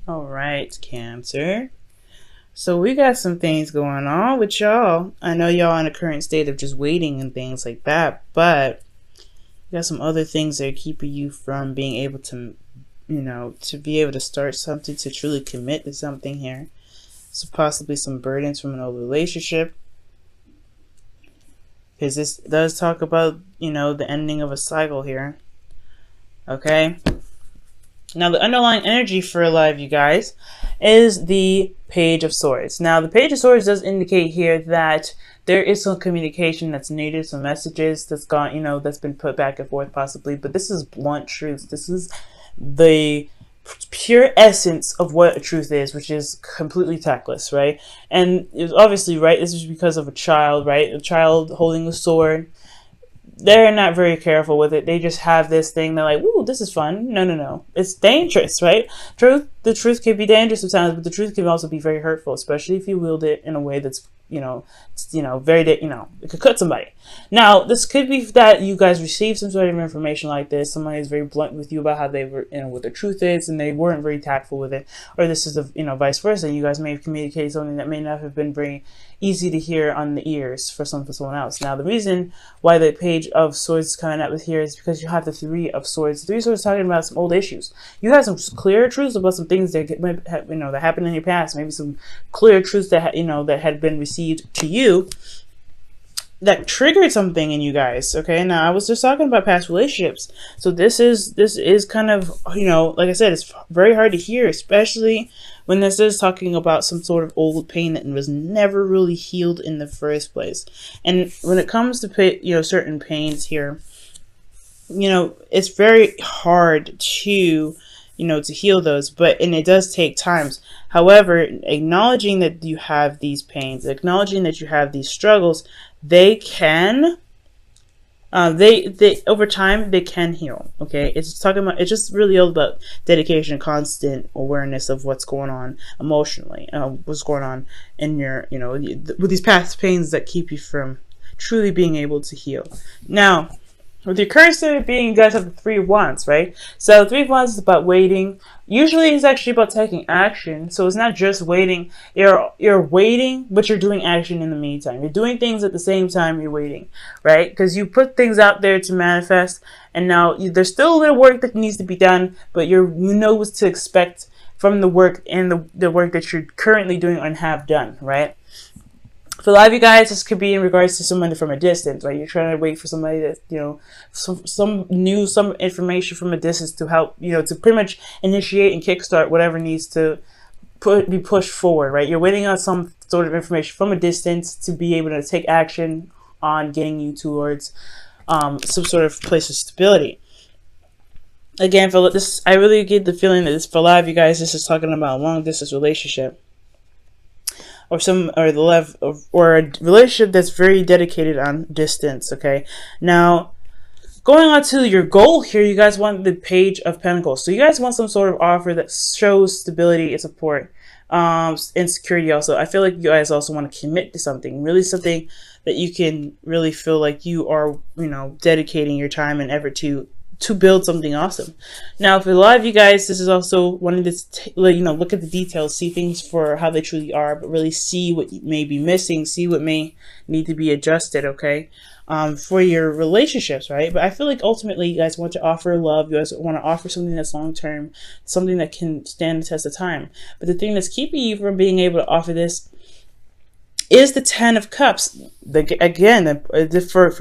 All right, Cancer. So we got some things going on with y'all. I know y'all in a current state of just waiting and things like that, but we got some other things that are keeping you from being able to, to be able to start something, to truly commit to something here. So possibly some burdens from an old relationship. Because this does talk about, the ending of a cycle here. Okay? Now, the underlying energy for a lot of you guys is the Page of Swords. Now, the Page of Swords does indicate here that there is some communication that's needed, some messages that's gone, that's been put back and forth possibly, but this is blunt truth. This is the pure essence of what a truth is, which is completely tactless, right? And it's obviously, right, this is because of a child, right? A child holding a sword. They're not very careful with it. They just have this thing. They're like, "Ooh, this is fun." No. It's dangerous, right? The truth can be dangerous sometimes, but the truth can also be very hurtful, especially if you wield it in a way that's, very, it could cut somebody. Now, this could be that you guys received some sort of information like this. Somebody is very blunt with you about how they were, what the truth is, and they weren't very tactful with it. Or this is, vice versa. You guys may have communicated something that may not have been very easy to hear on the ears for someone else. Now, the reason why the Page of Swords is coming up with here is because you have the Three of Swords. The Three of Swords is talking about some old issues. You have some clear truths about some things that that happened in your past. Maybe some clear truths that that had been received to you that triggered something in you guys. Okay, now I was just talking about past relationships, so this is kind of, like I said, it's very hard to hear, especially when this is talking about some sort of old pain that was never really healed in the first place. And when it comes to certain pains here, it's very hard to to heal those, and it does take times. However, acknowledging that you have these pains, acknowledging that you have these struggles, they can, they over time, they can heal. Okay, it's just really all about dedication, constant awareness of what's going on emotionally, what's going on in your, with these past pains that keep you from truly being able to heal. Now, with your current state of being, you guys have the Three of Wands, right? So the Three of Wands is about waiting. Usually it's actually about taking action. So it's not just waiting. You're waiting, but you're doing action in the meantime. You're doing things at the same time you're waiting, right? Because you put things out there to manifest, and now there's still a little work that needs to be done, but you know what to expect from the work and the work that you're currently doing and have done, right? For a lot of you guys, this could be in regards to someone from a distance, right? You're trying to wait for somebody that, some information from a distance to help, to pretty much initiate and kickstart whatever needs to be pushed forward, right? You're waiting on some sort of information from a distance to be able to take action on getting you towards some sort of place of stability. Again, for this, I really get the feeling that for a lot of you guys, this is talking about a long distance relationship. Or a relationship that's very dedicated on distance. Okay, now going on to your goal here, you guys want the Page of Pentacles. So you guys want some sort of offer that shows stability and support, and security. Also, I feel like you guys also want to commit to something, really something that you can really feel like you are, dedicating your time and effort to build something awesome. Now, for a lot of you guys, this is also wanting to, look at the details, see things for how they truly are, but really see what may be missing, see what may need to be adjusted, okay, for your relationships, right? But I feel like ultimately you guys want to offer love, you guys want to offer something that's long-term, something that can stand the test of time. But the thing that's keeping you from being able to offer this is the Ten of Cups. For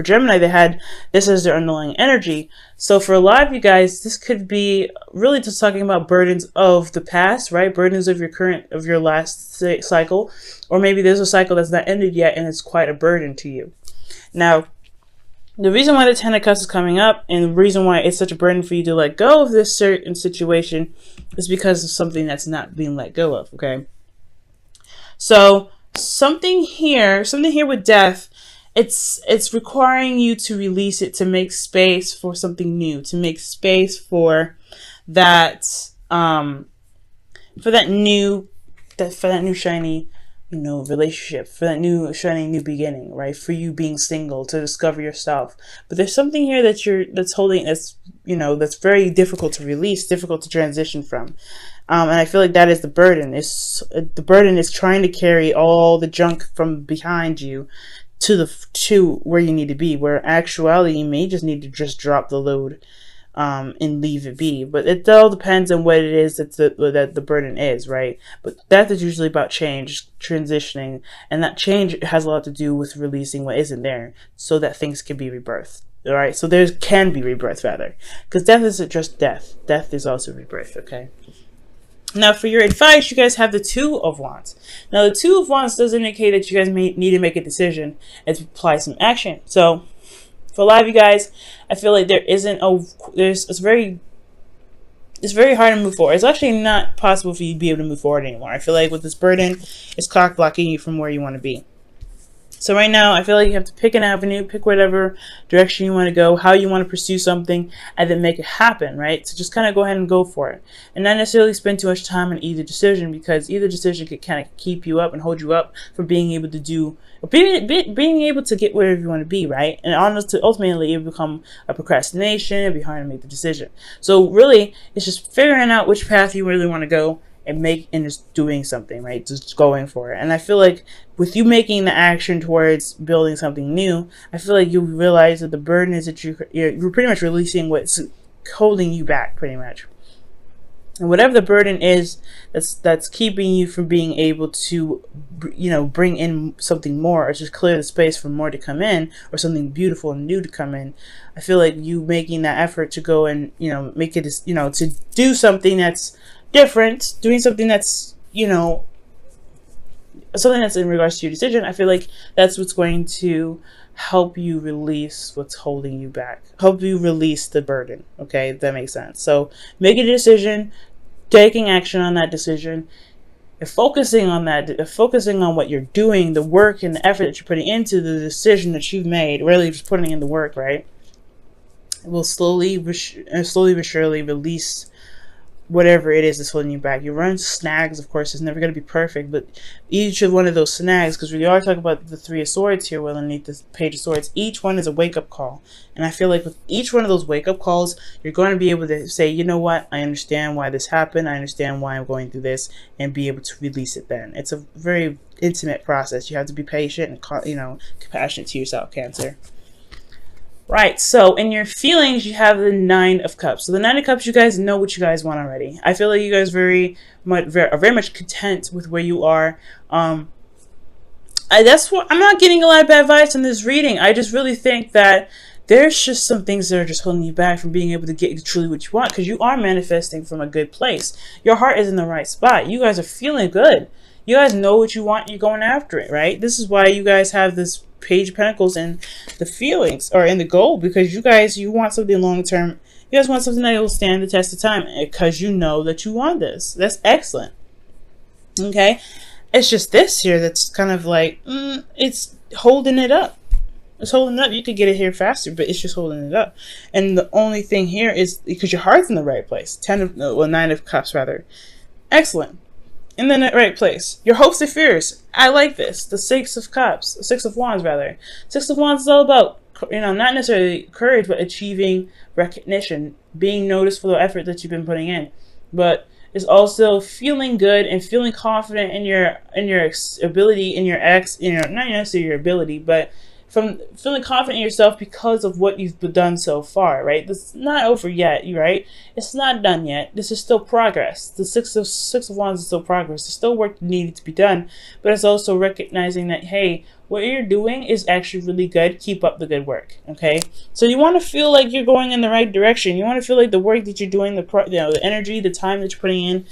Gemini, they had this as their underlying energy. So for a lot of you guys, this could be really just talking about burdens of the past, right? Burdens of your last cycle, or maybe there's a cycle that's not ended yet and it's quite a burden to you. Now, the reason why the Ten of Cups is coming up and the reason why it's such a burden for you to let go of this certain situation is because of something that's not being let go of, okay? So something here with death, it's requiring you to release it, to make space for something new, to make space for that new shiny relationship, for that new shiny new beginning, right? For you being single, to discover yourself. But there's something here that's very difficult to release, difficult to transition from. And I feel like that is the burden. The burden is trying to carry all the junk from behind you to where you need to be. Where actuality, you may just need to just drop the load, and leave it be. But it all depends on what it is that the burden is, right? But that is usually about change, transitioning, and that change has a lot to do with releasing what isn't there, so that things can be rebirthed. All right, so there can be rebirth rather, because death isn't just death. Death is also rebirth. Okay. Now, for your advice, you guys have the Two of Wands. Now, the Two of Wands does indicate that you guys may need to make a decision and to apply some action. So, for a lot of you guys, I feel like it's very hard to move forward. It's actually not possible for you to be able to move forward anymore. I feel like with this burden, it's cock blocking you from where you want to be. So right now, I feel like you have to pick an avenue, pick whatever direction you want to go, how you want to pursue something, and then make it happen, right? So just kind of go ahead and go for it. And not necessarily spend too much time on either decision, because either decision could kind of keep you up and hold you up from being able to being able to get wherever you want to be, right? And ultimately, it will become a procrastination. It'll be hard to make the decision. So really, it's just figuring out which path you really want to go, and just doing something, right? Just going for it. And I feel like with you making the action towards building something new, I feel like you realize that the burden is that you're pretty much releasing what's holding you back, pretty much. And whatever the burden is that's keeping you from being able to, bring in something more, or just clear the space for more to come in, or something beautiful and new to come in, I feel like you making that effort to go and, make it, to do something that's different, doing something that's, something that's in regards to your decision, I feel like that's what's going to help you release what's holding you back, help you release the burden. Okay, if that makes sense. So make a decision, taking action on that decision, and focusing on what you're doing, the work and the effort that you're putting into the decision that you've made, really just putting in the work, right? It will slowly but surely release whatever it is that's holding you back. You run snags, of course, it's never going to be perfect, but each of one of those snags, because we are talking about the Three of Swords here, well, underneath this Page of Swords, each one is a wake-up call. And I feel like with each one of those wake-up calls, you're going to be able to say, you know what, I understand why this happened, I understand why I'm going through this, and be able to release it then. It's a very intimate process. You have to be patient and, compassionate to yourself, Cancer. Right, so in your feelings, you have the Nine of Cups. So the Nine of Cups, you guys know what you guys want already. I feel like you guys are very much content with where you are. That's what I'm not getting a lot of bad vibes in this reading. I just really think that there's just some things that are just holding you back from being able to get truly what you want, because you are manifesting from a good place. Your heart is in the right spot. You guys are feeling good. You guys know what you want. You're going after it, right? This is why you guys have this Page of Pentacles and the feelings, or in the goal, because you want something long term. You guys want something that will stand the test of time, because you know that you want this. That's excellent. Okay, it's just this here that's kind of like it's holding it up. It's holding it up. You could get it here faster, but it's just holding it up. And the only thing here is because your heart's in the right place. Nine of Cups rather. Excellent. In the right place. Your hopes and fears. I like this. The Six of Cups. Six of Wands, rather. Six of Wands is all about, not necessarily courage, but achieving recognition. Being noticed for the effort that you've been putting in. But it's also feeling good and feeling confident in your ability, not necessarily your ability, but from feeling confident in yourself because of what you've done so far, right? This is not over yet, right? It's not done yet. This is still progress. The Six of Wands is still progress. There's still work needed to be done, but it's also recognizing that, hey, what you're doing is actually really good. Keep up the good work, okay? So you want to feel like you're going in the right direction. You want to feel like the work that you're doing, the energy, the time that you're putting in,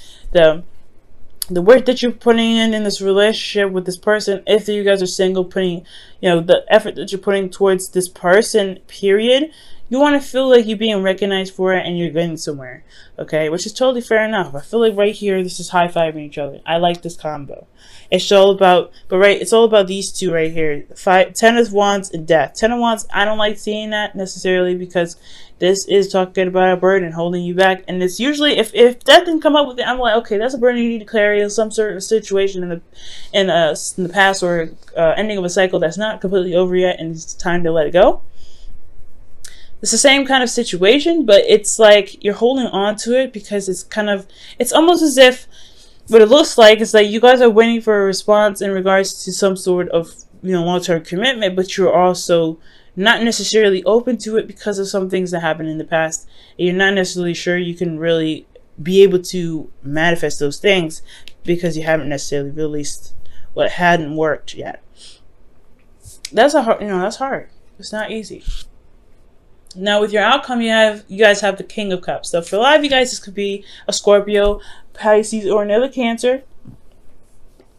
the work that you're putting in this relationship with this person, if you guys are single, putting, the effort that you're putting towards this person, period, you want to feel like you're being recognized for it and you're getting somewhere, okay? Which is totally fair enough. I feel like right here, this is high-fiving each other. I like this combo. It's all about, it's all about these two right here. Ten of Wands and Death. Ten of Wands, I don't like seeing that necessarily, because this is talking about a burden holding you back. And it's usually, if Death didn't come up with it, I'm like, okay, that's a burden you need to carry in some sort of situation in the past, or ending of a cycle that's not completely over yet and it's time to let it go. It's the same kind of situation, but it's like you're holding on to it because it's almost as if what it looks like is that you guys are waiting for a response in regards to some sort of, long-term commitment, but you're also not necessarily open to it because of some things that happened in the past. And you're not necessarily sure you can really be able to manifest those things because you haven't necessarily released what hadn't worked yet. That's that's hard. It's not easy. Now with your outcome, you guys have the King of Cups. So for a lot of you guys, this could be a Scorpio, Pisces, or another Cancer.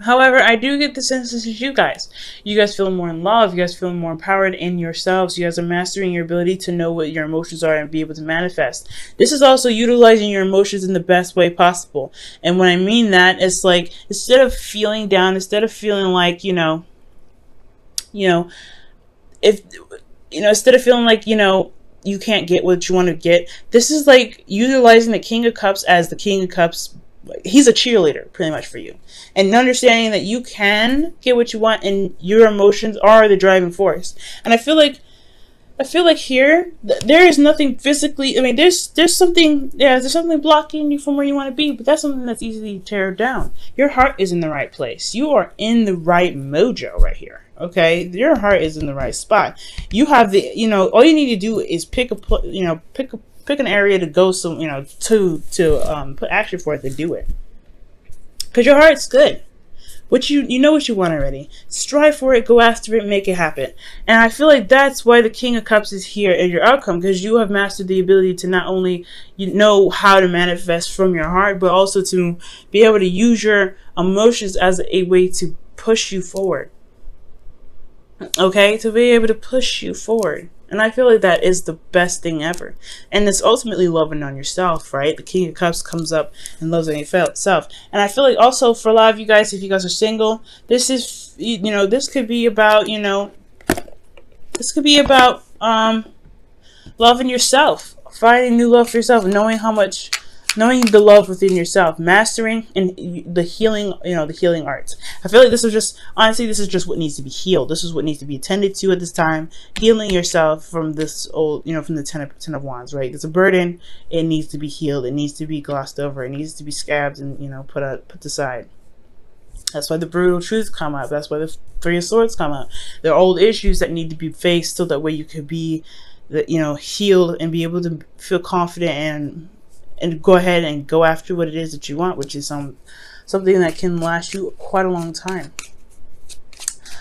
However, I do get the sense this is you guys. You guys feel more in love. You guys feel more empowered in yourselves. You guys are mastering your ability to know what your emotions are and be able to manifest. This is also utilizing your emotions in the best way possible. And when I mean that, it's like instead of feeling down, instead of feeling like, instead of feeling like, you can't get what you want to get, this is like utilizing the King of Cups as the King of Cups. He's a cheerleader pretty much for you, and understanding that you can get what you want and your emotions are the driving force. And I feel like here there is nothing physically, there's something blocking you from where you want to be, but that's something that's easily teared down. Your heart is in the right place. You are in the right mojo right here. Okay, your heart is in the right spot. You have the, all you need to do is pick an area to go, to put action for it, to do it, because your heart's good. You know what you want already. Strive for it, go after it, make it happen. And I feel like that's why the King of Cups is here in your outcome, because you have mastered the ability to not only know how to manifest from your heart, but also to be able to use your emotions as a way to push you forward. Okay, to be able to push you forward. And I feel like that is the best thing ever. And it's ultimately loving on yourself, right? The King of Cups comes up and loves on yourself. And I feel like also for a lot of you guys, if you guys are single, this is, this could be about, loving yourself, finding new love for yourself, knowing the love within yourself, mastering and the healing, the healing arts. I feel like this is just what needs to be healed. This is what needs to be attended to at this time. Healing yourself from this old, from the ten of Wands, right? It's a burden. It needs to be healed. It needs to be glossed over. It needs to be scabbed and, put aside. That's why the brutal truth come up. That's why the Three of Swords come up. There are old issues that need to be faced so that way you could be, healed and be able to feel confident and go ahead and go after what it is that you want, which is something that can last you quite a long time.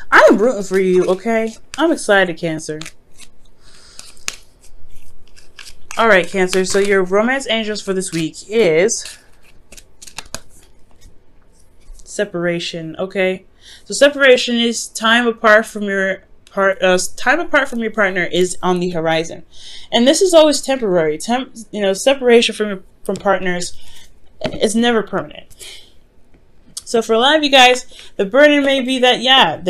I'm rooting for you, okay? I'm excited, Cancer. All right, Cancer. So your romance angels for this week is separation, okay? So separation is time apart from your partner is on the horizon, and this is always temporary. Separation from partners is never permanent. So for a lot of you guys, the burden may be that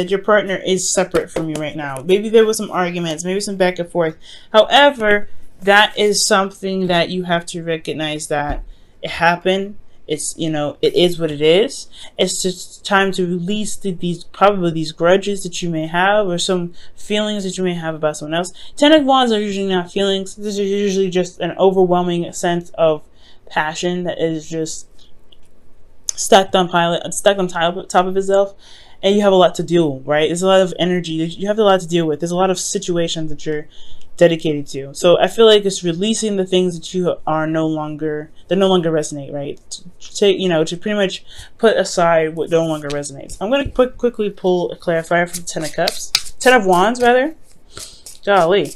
your partner is separate from you right now. Maybe there was some arguments, maybe some back and forth. However, that is something that you have to recognize that it happened. It's, it is what it is. It's just time to release these grudges that you may have, or some feelings that you may have about someone else. Ten of Wands are usually not feelings. This is usually just an overwhelming sense of passion that is just stuck on top of itself, and you have a lot to deal with, right? There's a lot of energy. You have a lot to deal with. There's a lot of situations that you're dedicated to. So I feel like it's releasing the things that you are no longer resonate, right? To pretty much put aside what no longer resonates. I'm going to quickly pull a clarifier from Ten of Cups. Ten of Wands, rather. Golly.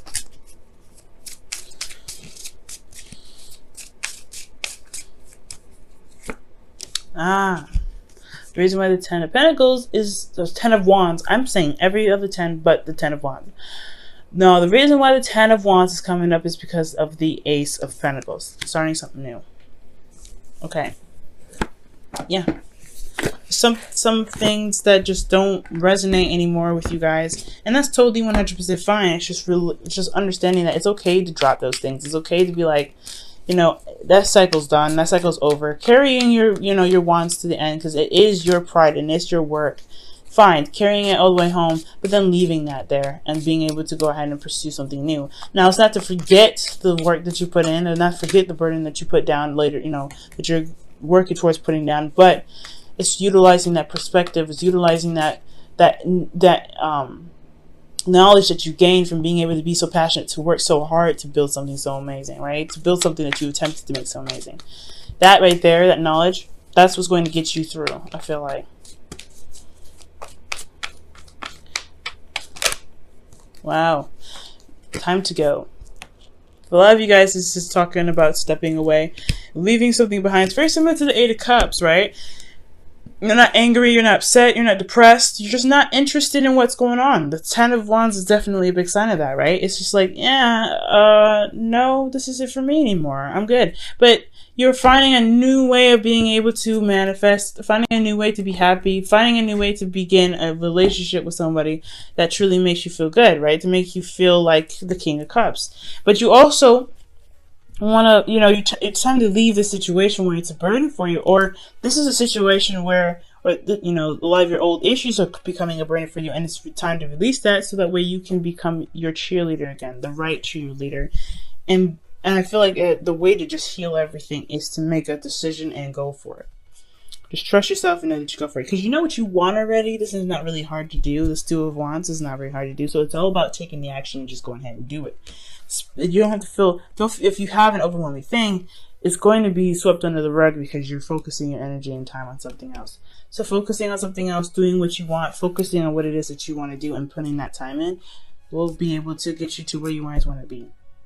The reason why the Ten of Pentacles is the Ten of Wands. I'm saying every other 10 but the Ten of Wands. No, the reason why the Ten of Wands is coming up is because of the Ace of Pentacles. Starting something new. Okay. Yeah. Some things that just don't resonate anymore with you guys. And that's totally 100% fine. It's just understanding that it's okay to drop those things. It's okay to be like, that cycle's done. That cycle's over. Carrying your wands to the end, because it is your pride and it's your work fine, carrying it all the way home, but then leaving that there and being able to go ahead and pursue something new. Now, it's not to forget the work that you put in, and not forget the burden that you put down later, you know, that you're working towards putting down, but it's utilizing that perspective, it's utilizing that knowledge that you gain from being able to be so passionate, to work so hard to build something so amazing, right? To build something that you attempted to make so amazing. That right there, that knowledge, that's what's going to get you through, I feel like. Wow. Time to go. For a lot of you guys, this is talking about stepping away, leaving something behind. It's very similar to the Eight of Cups, right? You're not angry, you're not upset, you're not depressed, you're just not interested in what's going on. The Ten of Wands is definitely a big sign of that, right? It's just like, yeah, no, this isn't for me anymore. I'm good. But you're finding a new way of being able to manifest, finding a new way to be happy, finding a new way to begin a relationship with somebody that truly makes you feel good, right? To make you feel like the King of Cups. But you also want to, you know, it's time to leave this situation where it's a burden for you, or this is a situation where, you know, a lot of your old issues are becoming a burden for you, and it's time to release that so that way you can become your cheerleader again, the right cheerleader. And I feel like the way to just heal everything is to make a decision and go for it. Just trust yourself and know that you go for it. Because you know what you want already. This is not really hard to do. This Two of Wands is not very hard to do. So it's all about taking the action and just going ahead and do it. You don't have to feel, if you have an overwhelming thing, it's going to be swept under the rug because you're focusing your energy and time on something else. So focusing on something else, doing what you want, focusing on what it is that you want to do and putting that time in will be able to get you to where you always want to be.